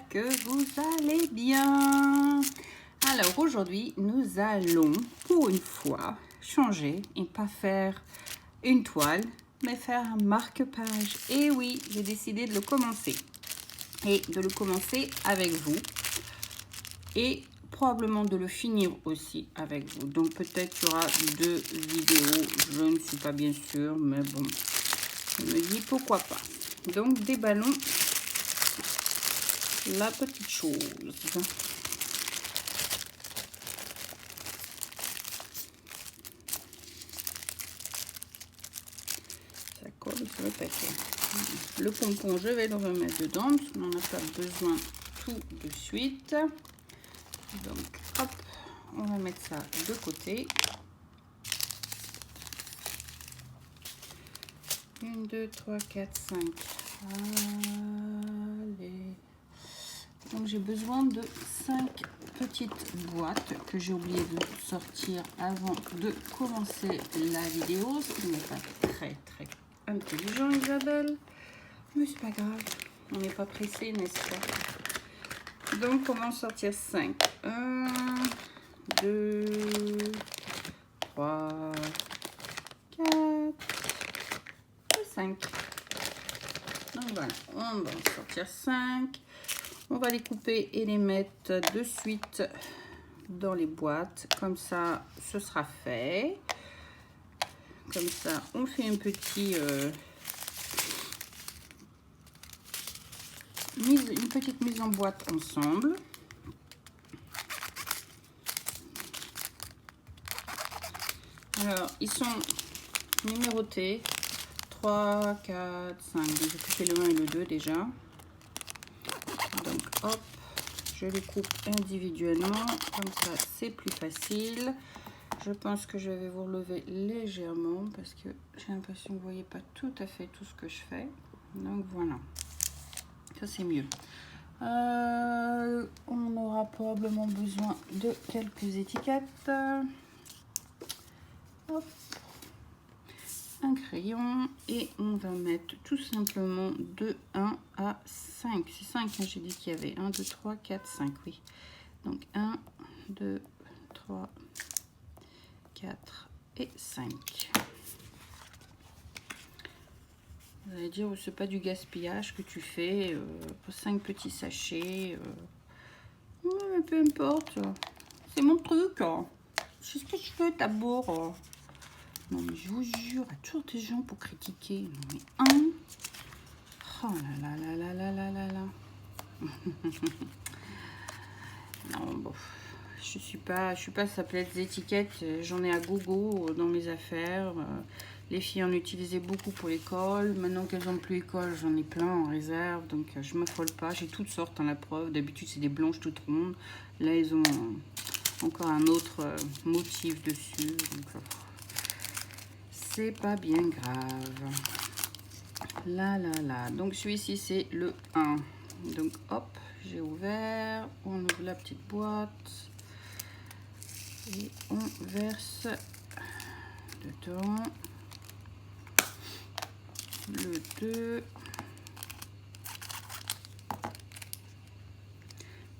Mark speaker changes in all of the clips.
Speaker 1: j'espère que vous allez bien. Alors aujourd'hui, nous allons pour une fois changer et pas faire une toile, mais faire un marque-page. Et oui, j'ai décidé de le commencer et de le commencer avec vous et probablement de le finir aussi avec vous. Donc peut-être qu'il y aura 2 vidéos, je ne suis pas bien sûre, mais bon, je me dis pourquoi pas. Donc déballons la petite chose. Ça colle sur le paquet. Le pompon, je vais le remettre dedans parce qu'on n'en a pas besoin tout de suite. Donc hop, on va mettre ça de côté. 1, 2, 3, 4, 5. Allez. Donc j'ai besoin de 5 petites boîtes que j'ai oublié de sortir avant de commencer la vidéo. Ce qui n'est pas très intelligent, Isabelle. Mais c'est pas grave. On n'est pas pressé, n'est-ce pas? Donc on va en sortir 5. 1, 2, 3, 4 et 5. Donc voilà, on va en sortir 5. On va les couper et les mettre de suite dans les boîtes. Comme ça, ce sera fait. Comme ça, on fait une petite mise en boîte ensemble. Alors, ils sont numérotés 3, 4, 5. J'ai coupé le 1 et le 2 déjà. Donc, hop, je les coupe individuellement. Comme ça, c'est plus facile. Je pense que je vais vous relever légèrement parce que j'ai l'impression que vous ne voyez pas tout à fait tout ce que je fais. Donc, voilà. Ça, c'est mieux. On aura probablement besoin de quelques étiquettes. Hop. Un crayon et on va mettre tout simplement de 1 à 5. C'est 5, hein, j'ai dit qu'il y avait 1, 2, 3, 4, 5, oui. Donc 1, 2, 3, 4 et 5. Vous allez dire, c'est pas du gaspillage que tu fais pour 5 petits sachets. Mais peu importe, c'est mon truc. Hein. C'est ce que je fais d'abord. Hein. Non mais je vous jure, il y a toujours des gens pour critiquer. Non mais oh là là là là là là là. Non bon, je suis pas sa plaide d'étiquettes. J'en ai à gogo dans mes affaires. Les filles en utilisaient beaucoup pour l'école. Maintenant qu'elles n'ont plus école, j'en ai plein en réserve. Donc je m'affole pas. J'ai toutes sortes en la preuve. D'habitude c'est des blanches toutes rondes. Là ils ont encore un autre motif dessus. Donc, c'est pas bien grave. Là. Donc celui-ci c'est le 1. Donc hop, j'ai ouvert. On ouvre la petite boîte. Et on verse dedans le 2.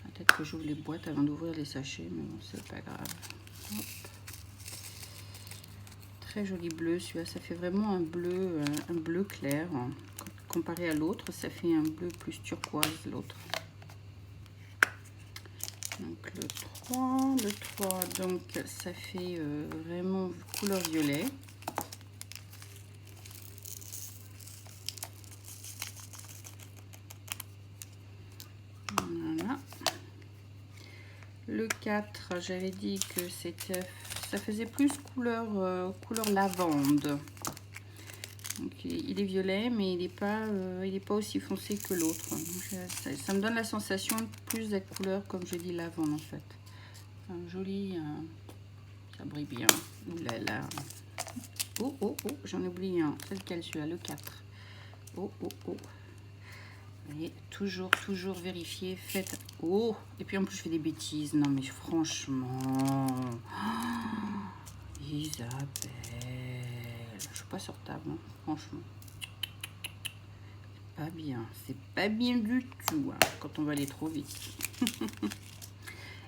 Speaker 1: Peut-être que j'ouvre les boîtes avant d'ouvrir les sachets, mais bon, c'est pas grave. Hop. Très joli bleu, celui-là, ça fait vraiment un bleu clair. Comparé à l'autre, ça fait un bleu plus turquoise, l'autre. Donc le 3, donc ça fait vraiment couleur violet. Voilà. Le 4, j'avais dit que ça faisait plus couleur lavande. Donc, il est violet, mais il n'est pas aussi foncé que l'autre. Ça me donne la sensation plus d'être couleur, comme je dis, lavande en fait. Un joli, ça brille bien. Ouh là là. Oh, j'en ai oublié un. C'est lequel celui-là, le 4. Oh. Et toujours vérifier. Faites. Oh, et puis en plus je fais des bêtises. Non mais franchement. Oh, Isabelle. Je suis pas sur table, hein, franchement. c'est pas bien du tout hein, quand on va aller trop vite.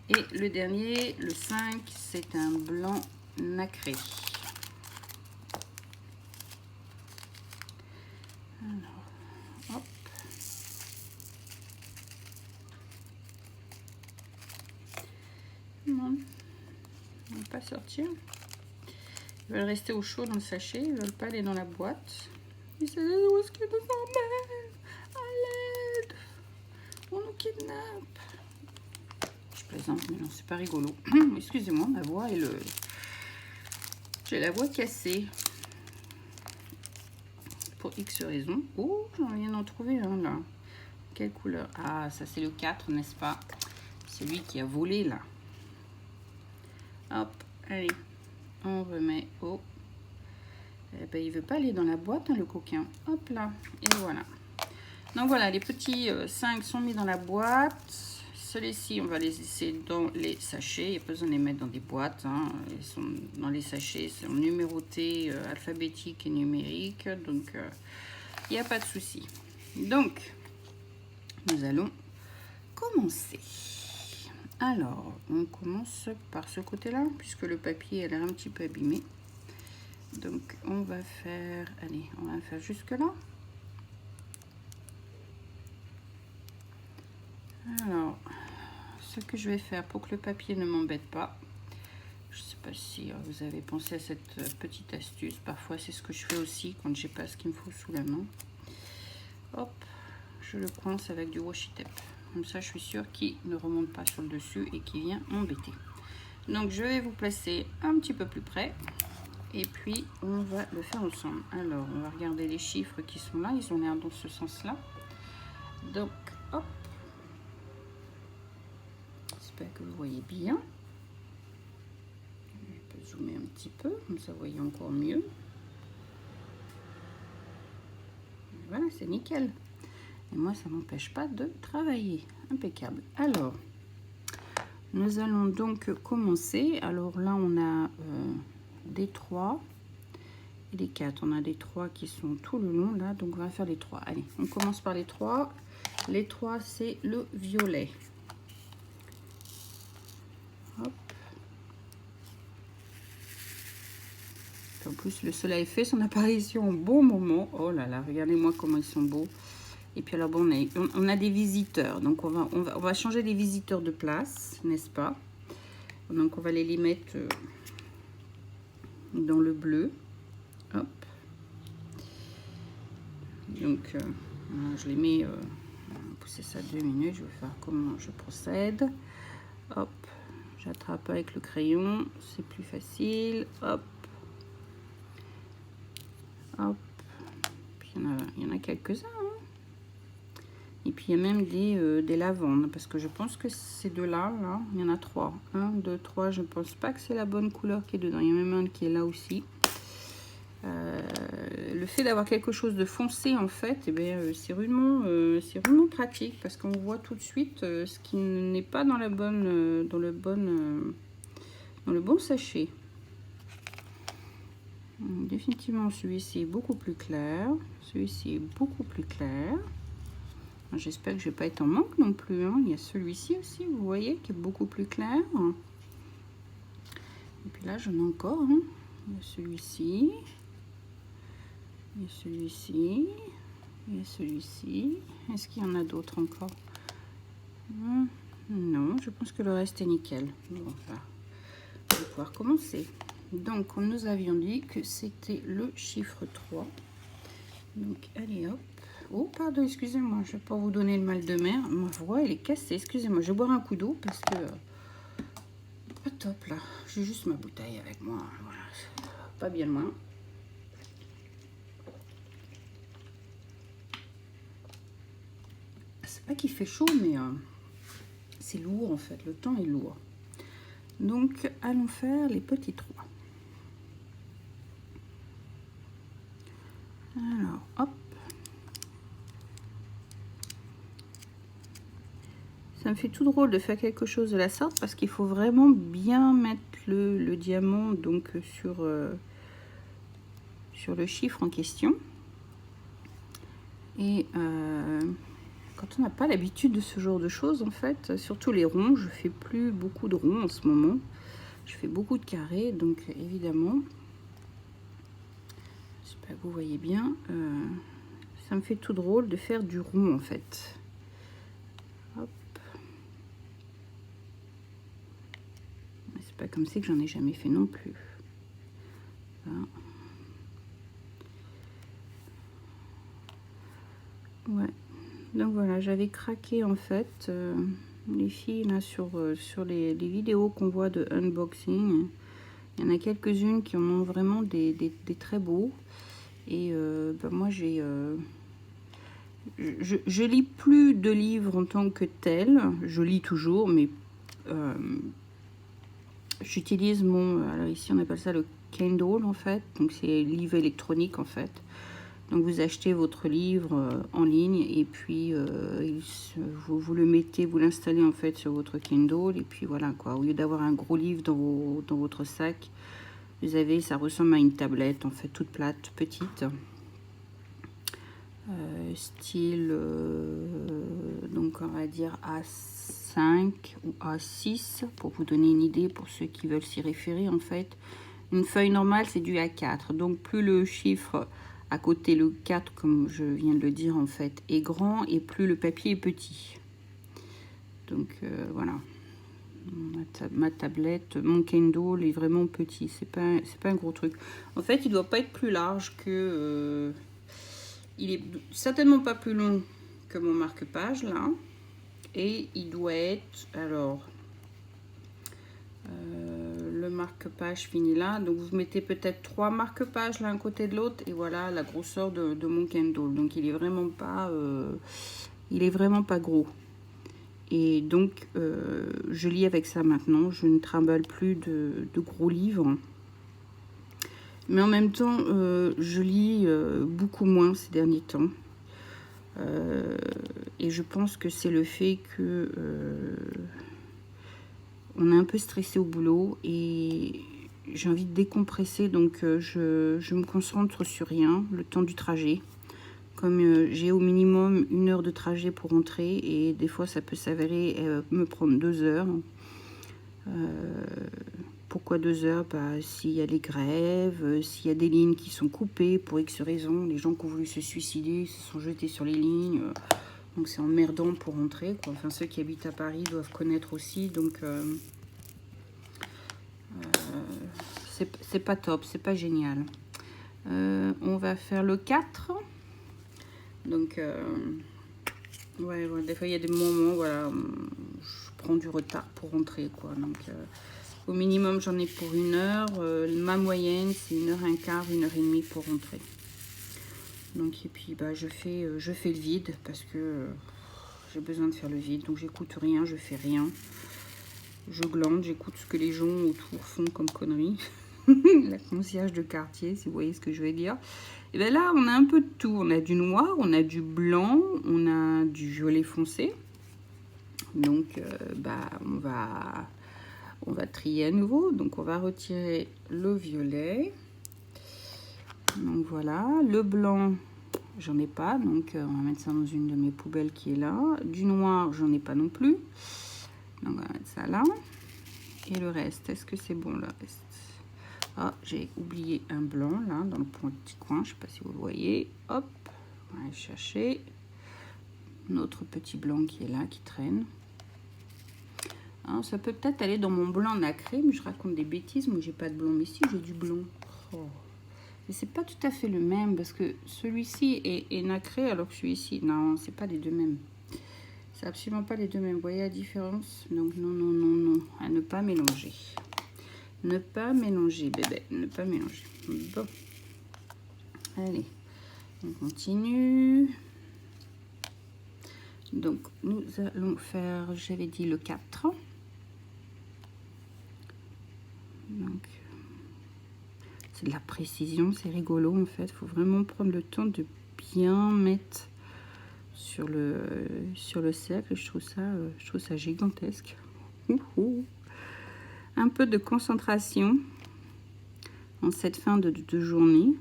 Speaker 1: Et le dernier, le 5, c'est un blanc nacré. Alors, hop. Non, ils ne vont pas sortir. Ils veulent rester au chaud dans le sachet, ils ne veulent pas aller dans la boîte. Ils se disent, où est-ce qu'ils nous emmènent? À l'aide! On nous kidnappe! Je plaisante, mais non, c'est pas rigolo. Excusez-moi, ma voix est le... J'ai la voix cassée. Pour X raisons. Oh, j'en viens d'en trouver un là. Quelle couleur? Ah, ça c'est le 4, n'est-ce pas? Celui qui a volé là. Hop, allez. On remet au... Eh ben, il veut pas aller dans la boîte, hein, le coquin. Hop là, et voilà. Donc voilà, les petits 5 sont mis dans la boîte. Ceux-ci, on va les laisser dans les sachets. Il n'y a pas besoin de les mettre dans des boîtes. Hein. Ils sont dans les sachets, ils sont numérotés, alphabétiques et numériques. Donc, il n'y a pas de souci. Donc, nous allons commencer. Alors, on commence par ce côté-là, puisque le papier a l'air un petit peu abîmé. Donc, on va faire... Allez, on va faire jusque-là. Alors, ce que je vais faire pour que le papier ne m'embête pas, je ne sais pas si vous avez pensé à cette petite astuce. Parfois, c'est ce que je fais aussi quand j'ai pas ce qu'il me faut sous la main. Hop, je le coince avec du washi tape. Comme ça, je suis sûre qu'il ne remonte pas sur le dessus et qu'il vient m'embêter. Donc, je vais vous placer un petit peu plus près. Et puis, on va le faire ensemble. Alors, on va regarder les chiffres qui sont là. Ils ont l'air dans ce sens-là. Donc, hop. J'espère que vous voyez bien. Je peux zoomer un petit peu, comme ça vous voyez encore mieux. Voilà, c'est nickel. Et moi, ça ne m'empêche pas de travailler. Impeccable. Alors, nous allons donc commencer. Alors là, on a des 3 et des 4. On a des 3 qui sont tout le long là, donc on va faire les 3. Allez, on commence par les 3. Les 3, c'est le violet. Hop. En plus, le soleil fait son apparition au bon moment. Oh là là, regardez-moi comment ils sont beaux. Et puis alors, bon, on a des visiteurs. Donc, on va changer les visiteurs de place, n'est-ce pas? Donc, on va les mettre dans le bleu. Hop. Donc, je les mets... on va pousser ça 2 minutes. Je vais faire comment je procède. Hop. J'attrape avec le crayon. C'est plus facile. Hop. Hop. Puis, il y en a quelques-uns. Et puis, il y a même des lavandes, parce que je pense que ces deux-là, là, il y en a 3. 1, 2, 3, je ne pense pas que c'est la bonne couleur qui est dedans. Il y a même un qui est là aussi. Le fait d'avoir quelque chose de foncé, en fait, eh bien, c'est rudement pratique, parce qu'on voit tout de suite ce qui n'est pas dans la bonne, dans le bon sachet. Définitivement, celui-ci est beaucoup plus clair. Celui-ci est beaucoup plus clair. J'espère que je ne vais pas être en manque non plus. Hein. Il y a celui-ci aussi, vous voyez, qui est beaucoup plus clair. Et puis là, j'en ai encore. Hein. Il y a celui-ci. Il y a celui-ci. Il y a celui-ci. Est-ce qu'il y en a d'autres encore? Non, je pense que le reste est nickel. Bon, voilà. On va pouvoir commencer. Donc, nous avions dit que c'était le chiffre 3. Donc, allez hop. Oh, pardon, excusez-moi, je ne vais pas vous donner le mal de mer. Ma voix, elle est cassée. Excusez-moi, je vais boire un coup d'eau parce que... pas top, là. J'ai juste ma bouteille avec moi. Voilà. Pas bien loin. C'est pas qu'il fait chaud, mais c'est lourd, en fait. Le temps est lourd. Donc, allons faire les petits 3. Alors, hop. Ça me fait tout drôle de faire quelque chose de la sorte parce qu'il faut vraiment bien mettre le diamant donc sur le chiffre en question. Et quand on n'a pas l'habitude de ce genre de choses, en fait, surtout les ronds, je fais plus beaucoup de ronds en ce moment. Je fais beaucoup de carrés, donc évidemment, j'espère que vous voyez bien, ça me fait tout drôle de faire du rond en fait. Hop. C'est pas comme si que j'en ai jamais fait non plus. Voilà. Ouais. Donc voilà, j'avais craqué en fait, les filles là sur les vidéos qu'on voit de unboxing. Il y en a quelques-unes qui en ont vraiment des très beaux. Et ben moi j'ai... je lis plus de livres en tant que tel. Je lis toujours, mais j'utilise mon... Alors ici on appelle ça le Kindle en fait. Donc c'est livre électronique en fait. Donc vous achetez votre livre en ligne et puis vous le mettez, vous l'installez en fait sur votre Kindle et puis voilà quoi. Au lieu d'avoir un gros livre dans votre sac, vous avez, ça ressemble à une tablette en fait, toute plate, petite. Style, donc on va dire A5 ou A6 pour vous donner une idée pour ceux qui veulent s'y référer en fait. Une feuille normale c'est du A4, donc plus le chiffre à côté, le 4 comme je viens de le dire en fait, est grand et plus le papier est petit. Donc voilà, ma tablette, mon Kindle est vraiment petit, c'est pas un gros truc. En fait il doit pas être plus large que... il est certainement pas plus long que mon marque-page là. Et il doit être, alors, le marque-page fini là. Donc vous mettez peut-être 3 marque-pages l'un côté de l'autre. Et voilà la grosseur de mon Kindle. Donc il est vraiment pas gros. Et donc je lis avec ça maintenant. Je ne trimballe plus de gros livres. Mais en même temps, je lis beaucoup moins ces derniers temps. Et je pense que c'est le fait que on est un peu stressé au boulot et j'ai envie de décompresser, donc je me concentre sur rien le temps du trajet. Comme j'ai au minimum 1 heure de trajet pour rentrer et des fois ça peut s'avérer me prendre 2 heures. Pourquoi 2 heures? Bah, s'il y a des grèves, s'il y a des lignes qui sont coupées pour X raisons, les gens qui ont voulu se suicider se sont jetés sur les lignes. Donc c'est emmerdant pour rentrer, quoi. Enfin, ceux qui habitent à Paris doivent connaître aussi. Donc c'est pas top, c'est pas génial. On va faire le 4. Donc ouais, des fois il y a des moments, voilà, je prends du retard pour rentrer, quoi. Donc au minimum j'en ai pour 1 heure. Ma moyenne c'est 1h15, 1h30 pour rentrer. Donc et puis bah je fais le vide parce que j'ai besoin de faire le vide. Donc j'écoute rien, je fais rien. Je glande, j'écoute ce que les gens autour font comme conneries. La concierge de quartier, si vous voyez ce que je veux dire. Et bien là, on a un peu de tout. On a du noir, on a du blanc, on a du violet foncé. Donc, bah, on va trier à nouveau. Donc, on va retirer le violet. Donc, voilà. Le blanc, j'en ai pas. Donc, on va mettre ça dans une de mes poubelles qui est là. Du noir, j'en ai pas non plus. Donc, on va mettre ça là. Et le reste, est-ce que c'est bon le reste? Ah, j'ai oublié un blanc là dans le petit coin, je sais pas si vous le voyez. Hop, on va aller chercher notre petit blanc qui est là, qui traîne. Alors, ça peut peut-être aller dans mon blanc nacré, mais je raconte des bêtises. Moi, j'ai pas de blanc, mais si j'ai du blanc. Oh. Mais c'est pas tout à fait le même parce que celui-ci est nacré alors que celui-ci, non, c'est pas les deux mêmes. C'est absolument pas les deux mêmes. Vous voyez la différence? Donc non, non, non, non, à ne pas mélanger. Ne pas mélanger, bébé. Ne pas mélanger. Bon. Allez. On continue. Donc, nous allons faire, j'avais dit le 4. Donc, c'est de la précision. C'est rigolo, en fait. Il faut vraiment prendre le temps de bien mettre sur le cercle. Je trouve ça gigantesque. Un peu de concentration en cette fin de journée.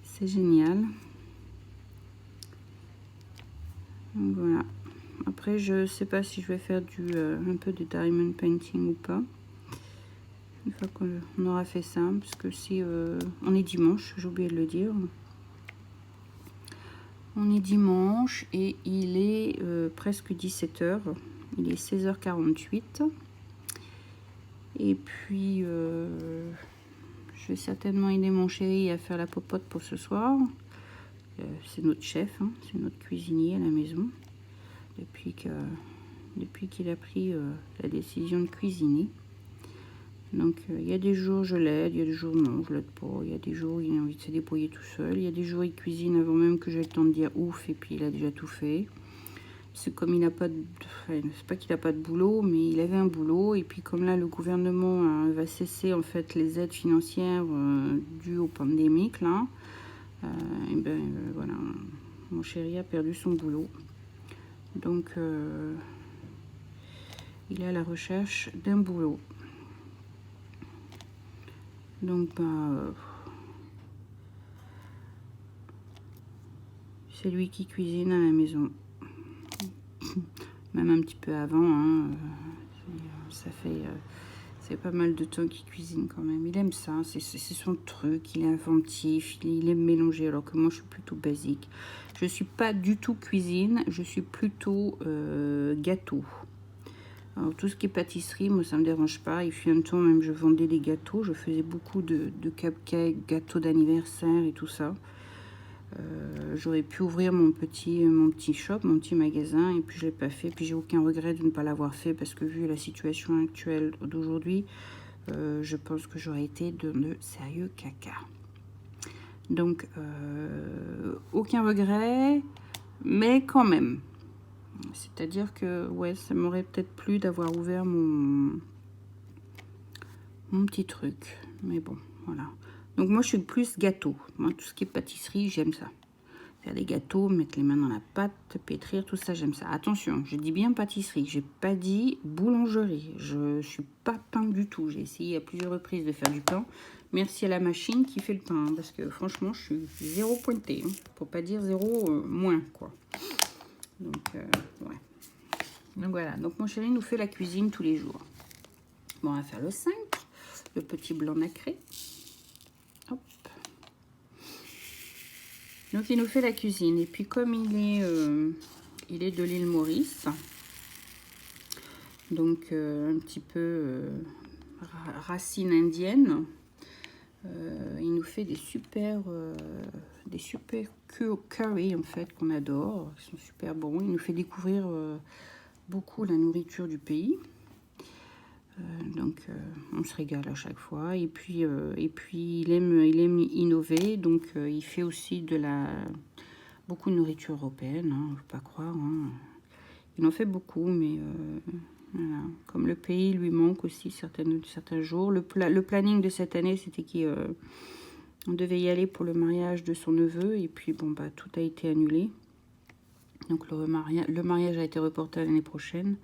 Speaker 1: C'est génial. Donc, voilà. Après, je sais pas si je vais faire un peu de diamond painting ou pas. Une fois qu'on aura fait ça, parce que si on est dimanche, j'ai oublié de le dire. On est dimanche et il est presque 17 h. Il est 16h48. Et puis, je vais certainement aider mon chéri à faire la popote pour ce soir. C'est notre chef, hein, c'est notre cuisinier à la maison. Depuis qu'il a pris la décision de cuisiner. Donc, il y a des jours je l'aide, il y a des jours non, je l'aide pas. Il y a des jours il a envie de se débrouiller tout seul. Il y a des jours il cuisine avant même que j'ai le temps de dire ouf et puis il a déjà tout fait. C'est comme il n'a pas de... Enfin, c'est pas qu'il n'a pas de boulot, mais il avait un boulot. Et puis comme là, le gouvernement va cesser en fait les aides financières dues aux pandémiques, là, et ben voilà, mon chéri a perdu son boulot. Donc, il est à la recherche d'un boulot. Donc, c'est lui qui cuisine à la maison. Même un petit peu avant, hein, ça fait pas mal de temps qu'il cuisine quand même. Il aime ça, c'est son truc, il est inventif, il aime mélanger, alors que moi je suis plutôt basique. Je suis pas du tout cuisine, je suis plutôt gâteau. Alors tout ce qui est pâtisserie, moi ça me dérange pas. Il fut un temps même je vendais des gâteaux, je faisais beaucoup de cupcakes, gâteaux d'anniversaire et tout ça. J'aurais pu ouvrir mon petit shop, mon petit magasin, et puis je l'ai pas fait. Puis j'ai aucun regret de ne pas l'avoir fait parce que vu la situation actuelle d'aujourd'hui, je pense que j'aurais été de sérieux caca. Donc aucun regret, mais quand même. C'est-à-dire que ouais, ça m'aurait peut-être plu d'avoir ouvert mon petit truc, mais bon, voilà. Donc moi je suis plus gâteau. Moi tout ce qui est pâtisserie, j'aime ça. Faire des gâteaux, mettre les mains dans la pâte, pétrir, tout ça, j'aime ça. Attention, je dis bien pâtisserie, j'ai pas dit boulangerie. Je suis pas pain du tout. J'ai essayé à plusieurs reprises de faire du pain. Merci à la machine qui fait le pain, hein, parce que franchement, je suis zéro pointé, hein, pour pas dire zéro moins, quoi. Donc, ouais. Donc voilà, donc mon chéri nous fait la cuisine tous les jours. Bon, on va faire le 5, le petit blanc nacré. Hop. Donc il nous fait la cuisine. Et puis comme il est de l'île Maurice, donc un petit peu racine indienne, il nous fait des super curry en fait qu'on adore. Ils sont super bons. Il nous fait découvrir beaucoup la nourriture du pays. Donc on se régale à chaque fois et puis il aime innover, donc il fait aussi beaucoup de nourriture européenne, hein, faut pas croire, hein. Il en fait beaucoup, mais voilà. Comme le pays lui manque aussi certains jours. Le planning de cette année, c'était qu'on devait y aller pour le mariage de son neveu, et puis bon bah tout a été annulé, donc le mariage a été reporté à l'année prochaine.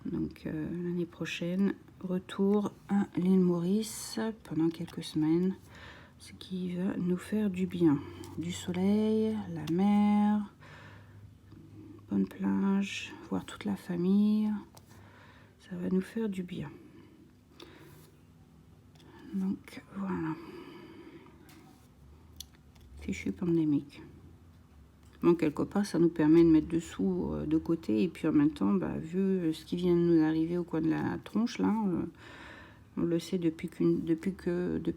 Speaker 1: Donc l'année prochaine, retour à l'île Maurice pendant quelques semaines, ce qui va nous faire du bien. Du soleil, la mer, bonne plage, voir toute la famille, ça va nous faire du bien. Donc voilà. Fichu pandémique. Bon, quelque part, ça nous permet de mettre des sous de côté. Et puis en même temps, bah, vu ce qui vient de nous arriver au coin de la tronche, là, on le sait depuis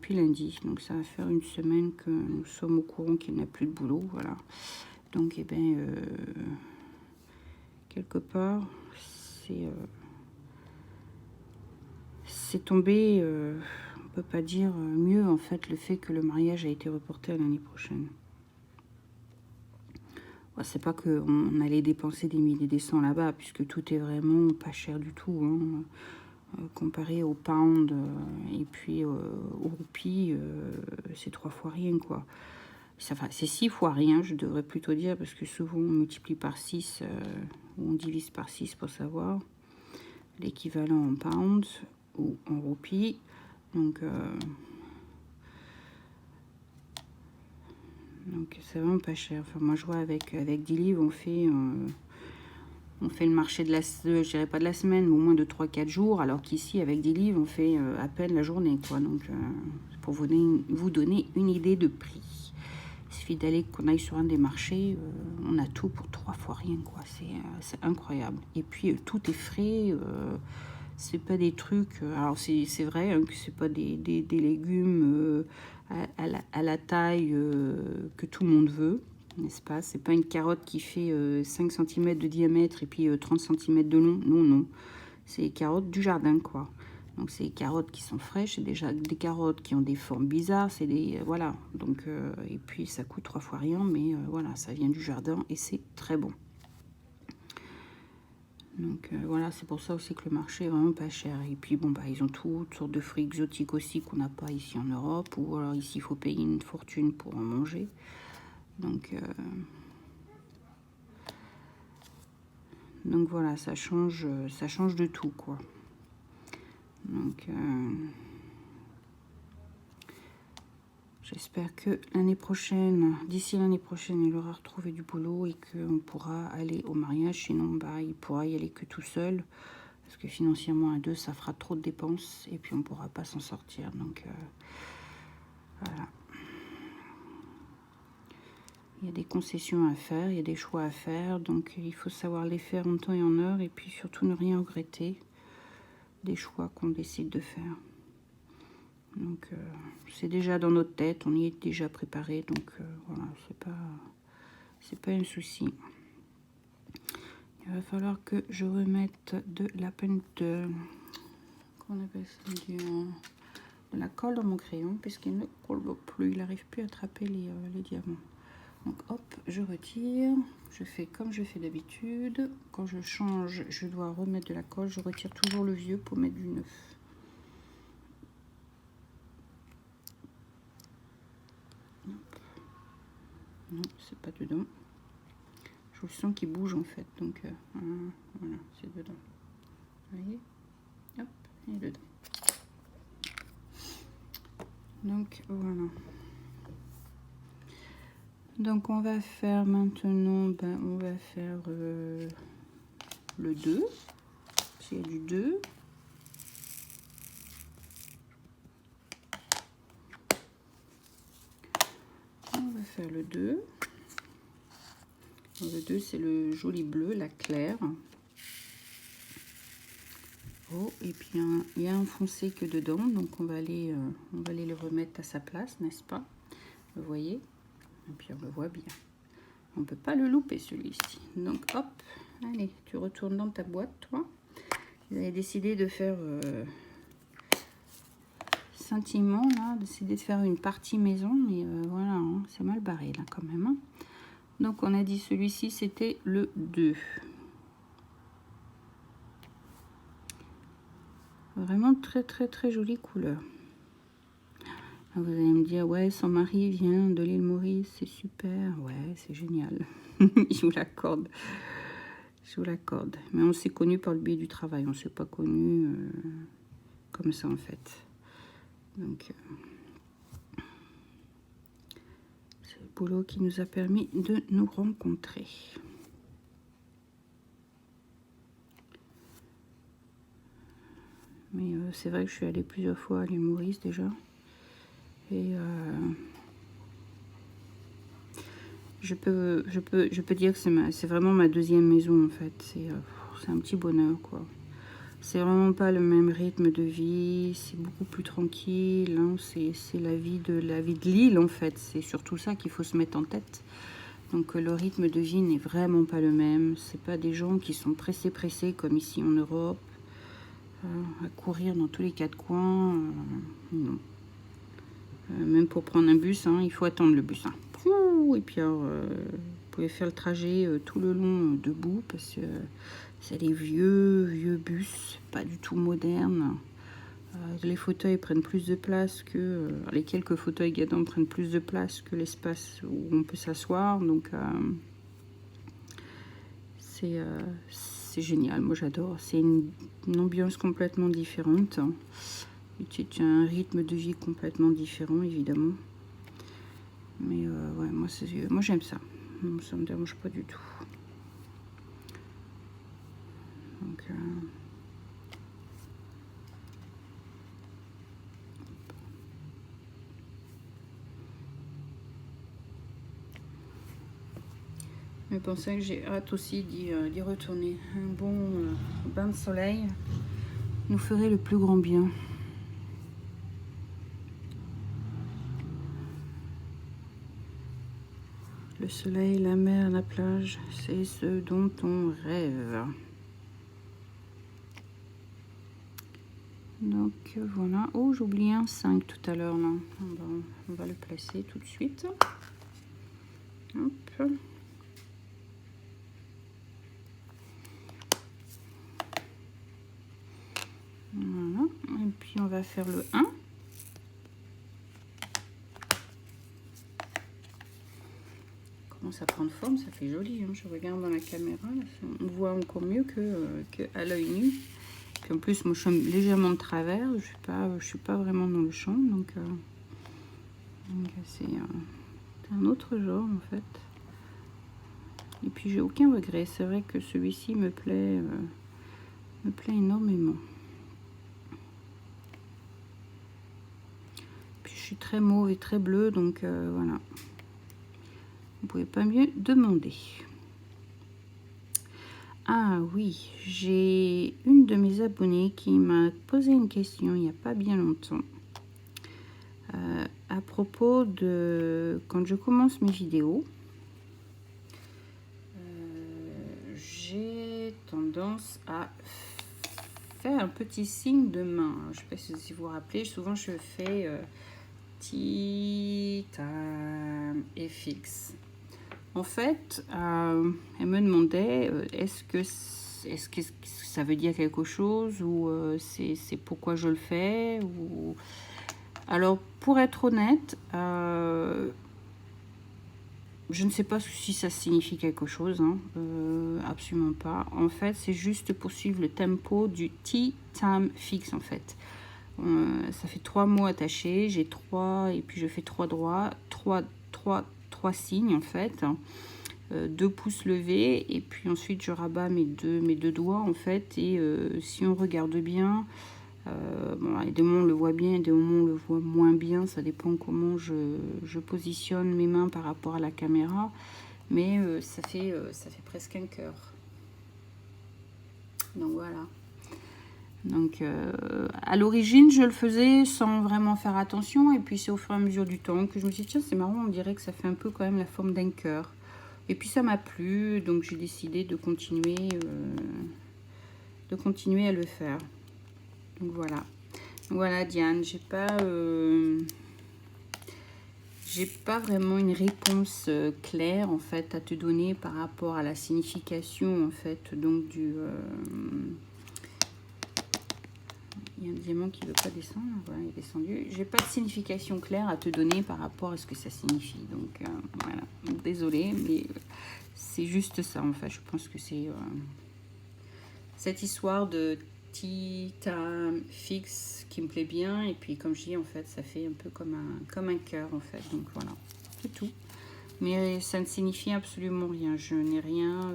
Speaker 1: lundi. Donc ça va faire une semaine que nous sommes au courant qu'il n'a plus de boulot. Voilà. Donc, eh ben, quelque part, c'est tombé, on peut pas dire mieux, en fait, le fait que le mariage a été reporté à l'année prochaine. C'est pas qu'on allait dépenser des milliers des cents là-bas, puisque tout est vraiment pas cher du tout, hein. Comparé au pound et puis au roupie, c'est 3 fois rien, quoi. Enfin, c'est 6 fois rien, je devrais plutôt dire, parce que souvent on multiplie par 6 ou on divise par 6 pour savoir l'équivalent en pound ou en roupie. Donc c'est vraiment pas cher. Enfin, moi je vois avec 10 livres on fait on fait le marché de la, je dirais pas de la semaine, mais au moins de 3-4 jours, alors qu'ici, avec des livres, on fait à peine la journée, quoi. Donc, pour vous donner une idée de prix. Il suffit d'aller, qu'on aille sur un des marchés, on a tout pour 3 fois rien, quoi. C'est incroyable. Et puis, tout est frais, c'est pas des trucs... alors, c'est vrai hein, que c'est pas des légumes à la taille que tout le monde veut, n'est-ce pas? C'est pas une carotte qui fait 5 cm de diamètre et puis 30 cm de long. Non, non. C'est les carottes du jardin, quoi. Donc, c'est des carottes qui sont fraîches. C'est déjà des carottes qui ont des formes bizarres. C'est des... voilà. Donc, et puis, ça coûte 3 fois rien. Mais voilà, ça vient du jardin et c'est très bon. Donc, voilà, c'est pour ça aussi que le marché est vraiment pas cher. Et puis, bon, bah, ils ont toutes sortes de fruits exotiques aussi qu'on n'a pas ici en Europe. Ou alors, ici, il faut payer une fortune pour en manger. Donc voilà, ça change de tout, quoi. Donc, j'espère que l'année prochaine, d'ici l'année prochaine, il aura retrouvé du boulot et qu'on pourra aller au mariage. Sinon, bah, il pourra y aller que tout seul. Parce que financièrement, à deux, ça fera trop de dépenses. Et puis, on ne pourra pas s'en sortir. Donc, voilà. Il y a des concessions à faire, il y a des choix à faire. Donc, il faut savoir les faire en temps et en heure. Et puis, surtout, ne rien regretter des choix qu'on décide de faire. Donc, c'est déjà dans notre tête, on y est déjà préparé, donc voilà, c'est pas un souci. Il va falloir que je remette de la peinture, qu'on appelle ça, de la colle dans mon crayon, puisqu'il ne colle plus, il n'arrive plus à attraper les diamants. Donc hop, je retire, je fais comme je fais d'habitude. Quand je change, je dois remettre de la colle, je retire toujours le vieux pour mettre du neuf. Non, c'est pas dedans. Je le sens qu'il bouge en fait. Donc voilà, c'est dedans. Vous voyez? Hop, il est dedans. Donc voilà. Donc on va faire maintenant, ben, on va faire le 2. S'il y a du 2. On va faire le 2. Le 2, c'est le joli bleu, la claire. Oh, et puis il y a un foncé que dedans, donc on va aller le remettre à sa place, n'est-ce pas? Vous voyez? Et puis on le voit bien. On ne peut pas le louper celui-ci. Donc hop, allez, tu retournes dans ta boîte, toi. Vous avez décidé de faire sentiment, là, décidé de faire une partie maison, mais voilà, hein, c'est mal barré là quand même. Hein. Donc on a dit celui-ci c'était le 2. Vraiment très très très jolie couleur. Vous allez me dire, ouais, son mari vient de l'île Maurice, c'est super. Ouais, c'est génial. Je vous l'accorde. Je vous l'accorde. Mais on s'est connus par le biais du travail. On ne s'est pas connus comme ça, en fait. Donc, c'est le boulot qui nous a permis de nous rencontrer. Mais c'est vrai que je suis allée plusieurs fois à l'île Maurice déjà. Et je peux dire que c'est vraiment ma deuxième maison en fait. C'est un petit bonheur quoi. C'est vraiment pas le même rythme de vie, c'est beaucoup plus tranquille. Hein. C'est la vie de l'île en fait. C'est surtout ça qu'il faut se mettre en tête. Donc le rythme de vie n'est vraiment pas le même. C'est pas des gens qui sont pressés comme ici en Europe, à courir dans tous les quatre coins. Non. Même pour prendre un bus, hein, il faut attendre le bus. Hein. Et puis alors, vous pouvez faire le trajet tout le long debout parce que c'est des vieux bus, pas du tout modernes. Les fauteuils prennent plus de place que... les quelques fauteuils gadons prennent plus de place que l'espace où on peut s'asseoir. Donc c'est génial, moi j'adore. C'est une ambiance complètement différente. C'est un rythme de vie complètement différent, évidemment. Mais ouais, moi j'aime ça. Ça ne me dérange pas du tout. Donc, mais pour ça que j'ai hâte aussi d'y retourner. Un bon bain de soleil nous ferait le plus grand bien. Le soleil, la mer, la plage, c'est ce dont on rêve. Donc voilà. Oh, j'ai oublié un 5 tout à l'heure. On va le placer tout de suite. Hop. Voilà. Et puis on va faire le 1. Commence à prendre forme, ça fait joli. Hein. Je regarde dans la caméra, là, on voit encore mieux que à l'œil nu. Puis en plus, moi je suis légèrement de travers, je suis pas vraiment dans le champ, donc c'est un autre genre en fait. Et puis j'ai aucun regret, c'est vrai que celui-ci me plaît énormément. Puis je suis très mauve et très bleue, donc voilà. Vous pouvez pas mieux demander. Ah oui, j'ai une de mes abonnées qui m'a posé une question il n'y a pas bien longtemps. À propos de quand je commence mes vidéos, j'ai tendance à faire un petit signe de main. Je ne sais pas si vous vous rappelez, souvent je fais Tea Time FX. En fait, elle me demandait est-ce que ça veut dire quelque chose ou c'est pourquoi je le fais ou... Alors, pour être honnête, je ne sais pas si ça signifie quelque chose, hein, absolument pas. En fait, c'est juste pour suivre le tempo du Tea Time Fix, en fait. Ça fait 3 mots attachés, j'ai 3, et puis je fais 3 droits, 3 signes, en fait. 2 pouces levés, et puis ensuite je rabats mes deux doigts, en fait. Et si on regarde bien... bon, des moments on le voit bien, des moments on le voit moins bien, ça dépend comment je positionne mes mains par rapport à la caméra, mais ça fait presque un cœur. Donc voilà. Donc à l'origine je le faisais sans vraiment faire attention, et puis c'est au fur et à mesure du temps que je me suis dit tiens, c'est marrant, on dirait que ça fait un peu quand même la forme d'un cœur, et puis ça m'a plu, donc j'ai décidé de continuer à le faire. Donc voilà Diane, j'ai pas vraiment une réponse claire en fait à te donner par rapport à la signification en fait donc du il y a un diamant qui veut pas descendre, voilà, il est descendu. J'ai pas de signification claire à te donner par rapport à ce que ça signifie, donc voilà, désolée, mais c'est juste ça en fait. Je pense que c'est cette histoire de Tea Time Fix qui me plaît bien, et puis comme je dis en fait ça fait un peu comme un cœur en fait, donc voilà, c'est tout, mais ça ne signifie absolument rien, je n'ai rien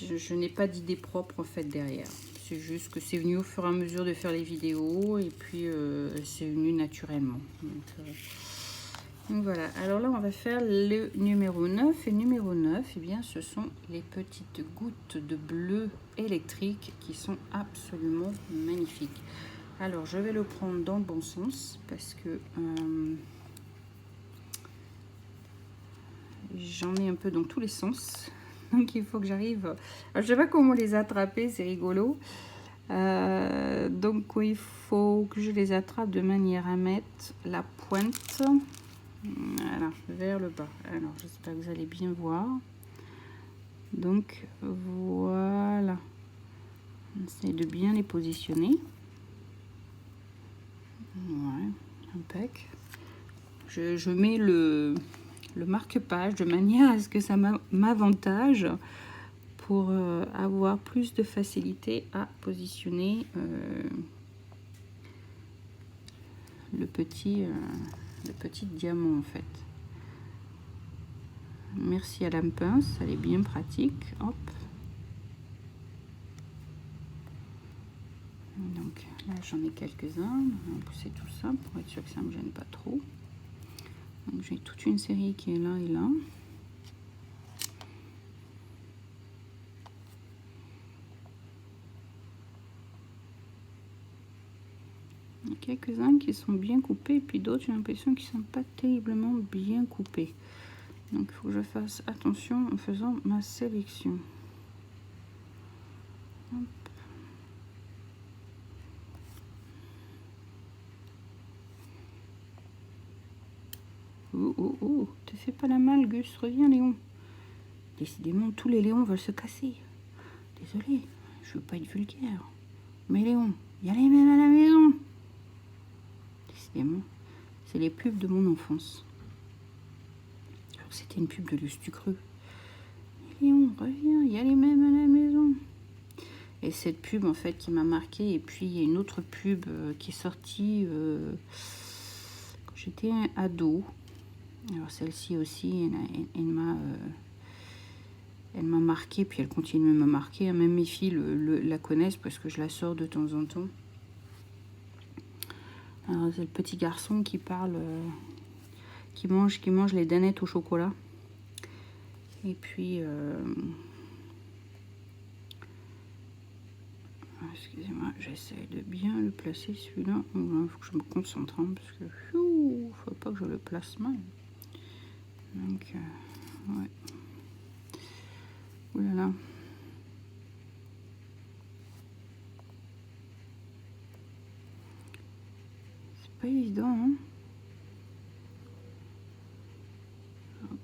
Speaker 1: je n'ai pas d'idée propre en fait derrière, c'est juste que c'est venu au fur et à mesure de faire les vidéos, et puis c'est venu naturellement, donc voilà. Alors là on va faire le numéro 9, et numéro 9, et bien ce sont les petites gouttes de bleu électrique qui sont absolument magnifiques. Alors je vais le prendre dans le bon sens parce que j'en ai un peu dans tous les sens, donc il faut que j'arrive. Alors je sais pas comment les attraper, c'est rigolo, donc il faut que je les attrape de manière à mettre la pointe, voilà, vers le bas. Alors j'espère que vous allez bien voir. Donc voilà, on essaie de bien les positionner. Ouais, impec. Je mets le marque-page de manière à ce que ça m'avantage pour avoir plus de facilité à positionner le petit diamant en fait. merci à la pince, elle est bien pratique. Hop. Donc là j'en ai quelques-uns, on va pousser tout ça pour être sûr que ça ne me gêne pas trop. Donc j'ai toute une série qui est là et là. Il y a quelques-uns qui sont bien coupés, et puis d'autres j'ai l'impression qu'ils ne sont pas terriblement bien coupés. Donc il faut que je fasse attention en faisant ma sélection. Hop. Oh, oh, oh, te fais pas la malle, Gus, reviens, Léon. Décidément, tous les Léons veulent se casser. Désolée, je veux pas être vulgaire. Mais Léon, il y a les mêmes à la maison. Décidément, c'est les pubs de mon enfance. C'était une pub de Lustucreux. Léon, reviens, il y a les mêmes à la maison. Et cette pub, en fait, qui m'a marqué. Et puis, il y a une autre pub qui est sortie quand j'étais ado. Alors celle-ci aussi, elle m'a marqué, puis elle continue à me marquer. Même mes filles la connaissent parce que je la sors de temps en temps. Alors c'est le petit garçon qui parle, qui mange les danettes au chocolat. Et puis, excusez-moi, j'essaie de bien le placer celui-là. Il faut que je me concentre, hein, parce que faut pas que je le place mal. Donc, ouais. Ouh là là. C'est pas évident, hein. Hop.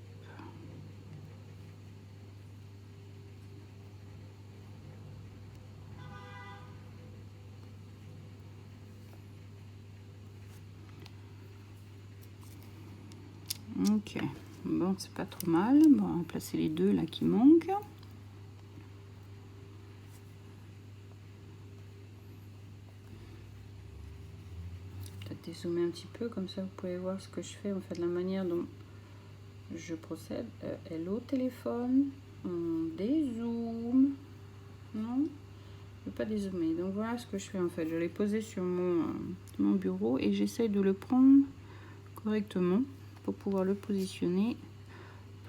Speaker 1: Ok, bon, c'est pas trop mal. Bon, on va placer les deux là qui manquent. Peut-être dézoomer un petit peu, comme ça vous pouvez voir ce que je fais, en fait, la manière dont je procède. Hello téléphone, on dézoome. Non, je ne veux pas dézoomer. Donc voilà ce que je fais en fait. Je l'ai posé sur mon bureau et j'essaie de le prendre correctement pour pouvoir le positionner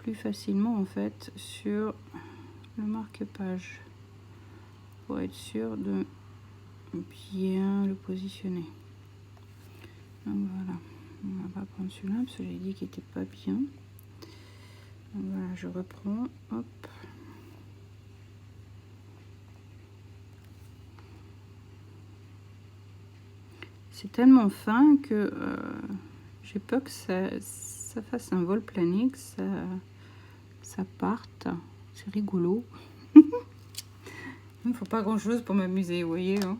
Speaker 1: plus facilement en fait sur le marque-page, pour être sûr de bien le positionner. Donc voilà, on va pas prendre celui-là parce que j'ai dit qu'il n'était pas bien. Donc voilà, je reprends, hop. C'est tellement fin que j'ai peur que ça fasse un vol plané, que ça parte. C'est rigolo. Il ne faut pas grand chose pour m'amuser, vous voyez. Hein.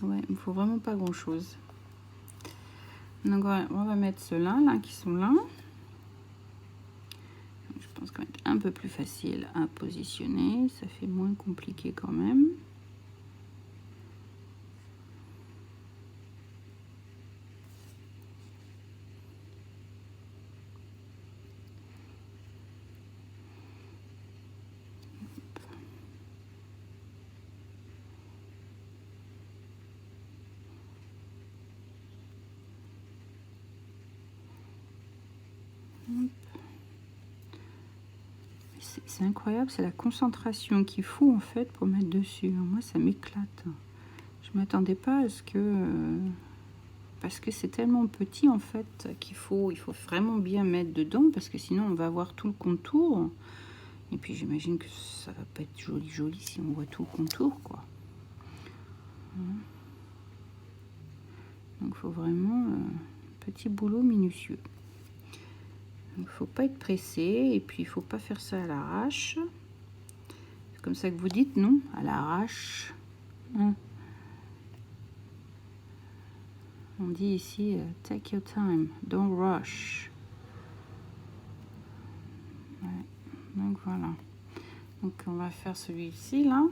Speaker 1: Ouais, il ne faut vraiment pas grand chose. Donc on va mettre ceux-là là, qui sont là. Je pense qu'on va être un peu plus facile à positionner. Ça fait moins compliqué quand même. C'est incroyable, c'est la concentration qu'il faut en fait pour mettre dessus. Moi, ça m'éclate. Je m'attendais pas à ce que... parce que c'est tellement petit en fait qu'il il faut vraiment bien mettre dedans parce que sinon on va voir tout le contour. Et puis j'imagine que ça va pas être joli si on voit tout le contour quoi. Donc il faut vraiment petit boulot minutieux. Il ne faut pas être pressé et puis il ne faut pas faire ça à l'arrache. C'est comme ça que vous dites, non? À l'arrache. Hein? On dit ici, take your time, don't rush. Ouais. Donc voilà. Donc on va faire celui-ci là.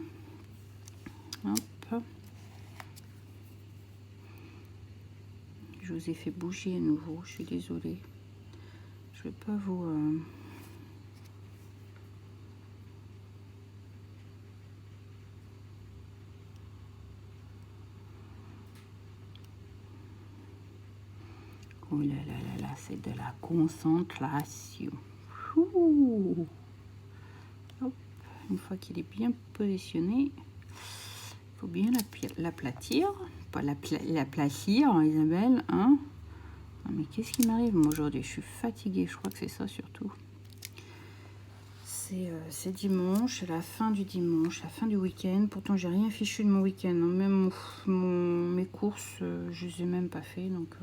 Speaker 1: Hop. Je vous ai fait bouger à nouveau, je suis désolée. Je vais pas vous... Oh là là là là, c'est de la concentration. Ouh. Hop. Une fois qu'il est bien positionné, il faut bien l'aplatir. Pas l'aplatir, hein, Isabelle. Hein? Non, mais qu'est-ce qui m'arrive moi aujourd'hui? Je suis fatiguée, je crois que c'est ça surtout. C'est dimanche, c'est la fin du dimanche, la fin du week-end. Pourtant, j'ai rien fichu de mon week-end. Même mes courses, je les ai même pas fait. Donc,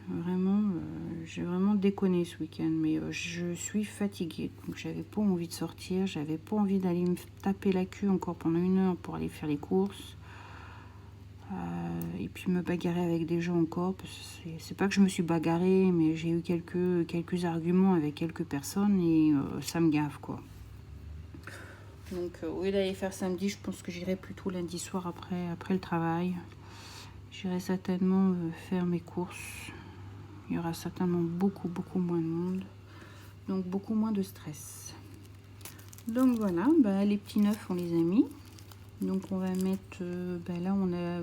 Speaker 1: vraiment, j'ai vraiment déconné ce week-end. Mais je suis fatiguée. Donc, j'avais pas envie de sortir. J'avais pas envie d'aller me taper la queue encore pendant 1 heure pour aller faire les courses. Et puis me bagarrer avec des gens encore. C'est pas que je me suis bagarrée, mais j'ai eu quelques arguments avec quelques personnes et ça me gave, quoi. Donc, au lieu d'aller faire samedi, je pense que j'irai plutôt lundi soir après le travail. J'irai certainement faire mes courses. Il y aura certainement beaucoup moins de monde. Donc, beaucoup moins de stress. Donc, voilà. Bah, les petits neufs, on les a mis. Donc, on va mettre... là, on a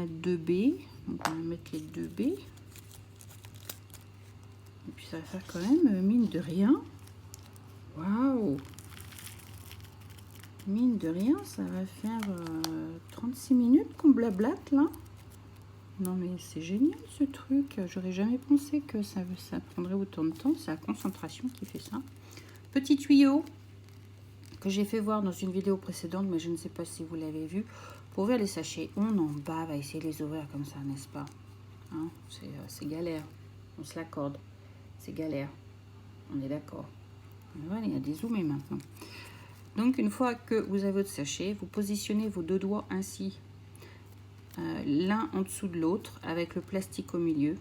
Speaker 1: 2 baies. Donc, on va mettre les 2 baies. Et puis, ça va faire quand même, mine de rien. Waouh! Mine de rien, ça va faire 36 minutes qu'on blablate, là. Non, mais c'est génial, ce truc. J'aurais jamais pensé que ça prendrait autant de temps. C'est la concentration qui fait ça. Petit tuyau que j'ai fait voir dans une vidéo précédente, mais je ne sais pas si vous l'avez vu. Pour ouvrir les sachets, on en bave à essayer de les ouvrir comme ça, n'est-ce pas? Hein, c'est galère. On se l'accorde. C'est galère. On est d'accord. Voilà, il y a des zoomés maintenant. Donc, une fois que vous avez votre sachet, vous positionnez vos 2 doigts ainsi, l'un en dessous de l'autre, avec le plastique au milieu.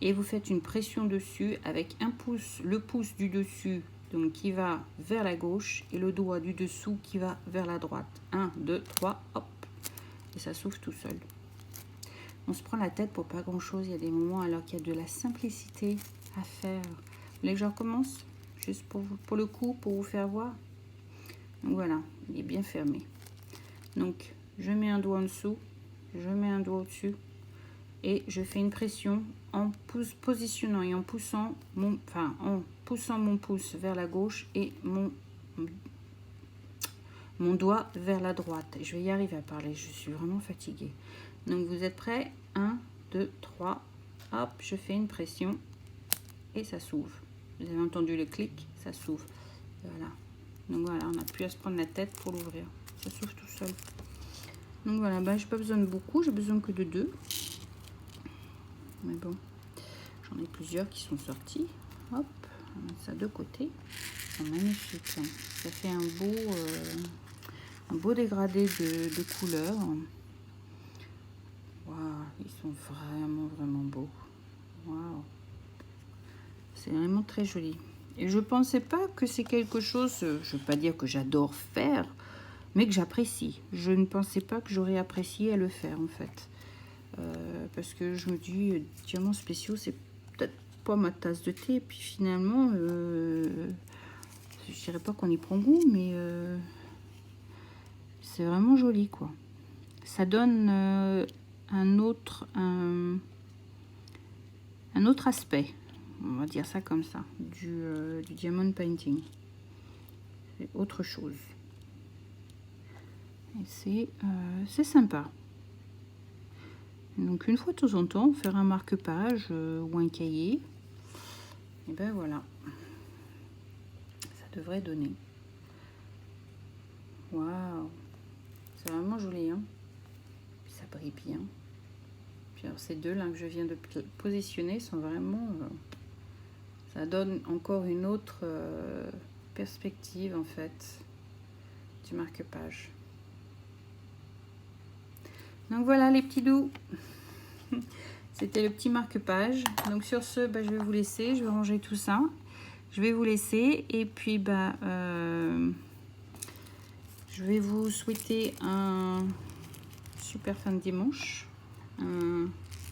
Speaker 1: Et vous faites une pression dessus avec le pouce du dessus, donc qui va vers la gauche, et le doigt du dessous qui va vers la droite. 1, 2, 3, hop. Et ça s'ouvre tout seul. On se prend la tête pour pas grand chose. Il y a des moments alors qu'il y a de la simplicité à faire. Vous voulez que je recommence? Juste pour le coup, pour vous faire voir. Donc voilà, il est bien fermé. Donc je mets un doigt en dessous, je mets un doigt au-dessus et je fais une pression en positionnant et en poussant mon pouce vers la gauche et mon doigt vers la droite. Je vais y arriver à parler, je suis vraiment fatiguée. Donc vous êtes prêts? 1, 2, 3, hop, je fais une pression et ça s'ouvre. Vous avez entendu le clic, ça s'ouvre. Voilà. Donc voilà, on n'a plus à se prendre la tête pour l'ouvrir. Ça s'ouvre tout seul. Donc voilà, bah, j'ai pas besoin de beaucoup, j'ai besoin que de 2. Mais bon, j'en ai plusieurs qui sont sortis. Hop, on va mettre ça de côté. C'est magnifique. Ça fait un beau dégradé de couleurs. Waouh, ils sont vraiment beaux. Waouh, c'est vraiment très joli. Et je pensais pas que c'est quelque chose, je ne veux pas dire que j'adore faire, mais que j'apprécie. Je ne pensais pas que j'aurais apprécié à le faire, en fait. Parce que je me dis, diamants spéciaux, c'est peut-être pas ma tasse de thé. Et puis finalement, je dirais pas qu'on y prend goût, mais c'est vraiment joli, quoi. Ça donne un autre aspect. On va dire ça comme ça, du diamond painting. C'est autre chose. Et c'est sympa. Donc une fois de temps en temps, faire un marque-page ou un cahier. Et ben voilà. Ça devrait donner. Waouh. C'est vraiment joli, hein. Puis ça brille bien. Puis alors ces deux là que je viens de positionner sont vraiment... ça donne encore une autre perspective en fait du marque-page. Donc voilà les petits doux. C'était le petit marque-page. Donc sur ce, bah, je vais vous laisser. Je vais ranger tout ça. Je vais vous laisser. Et puis bah, je vais vous souhaiter un super fin de dimanche.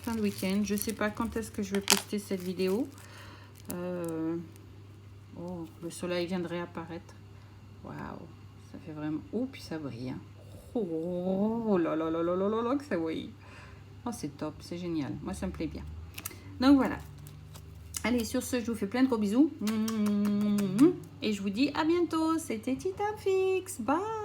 Speaker 1: fin de week-end. Je sais pas quand est-ce que je vais poster cette vidéo. Oh, le soleil vient de réapparaître. Waouh, ça fait vraiment... Oh, puis ça brille. Hein. Oh là là là là là là là, que ça brille. Oh, c'est top, c'est génial. Moi, ça me plaît bien. Donc, voilà. Allez, sur ce, je vous fais plein de gros bisous. Et je vous dis à bientôt. C'était Tita Fix. Bye.